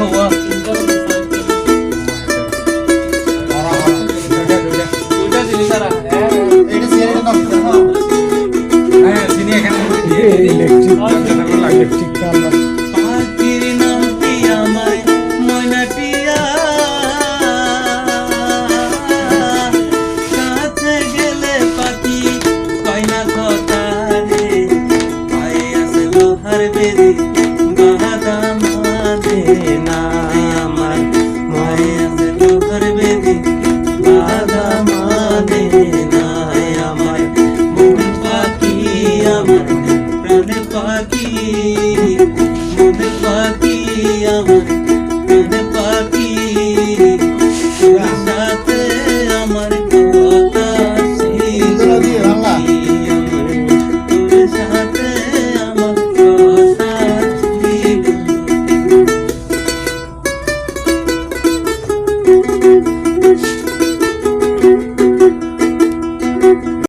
हुआ দুইটা জিনিস আর এটা সিগারেট নষ্ট করো হ্যাঁ চিনি এখানে ইলেকট্রিক ইলেকট্রিক কালার পাখির নাম কি আমায় ময়নাটিয়া কাছে গেলে পাখি কয় না কথা রে পায়ে আছে লোহার বেরি বাধা মানে না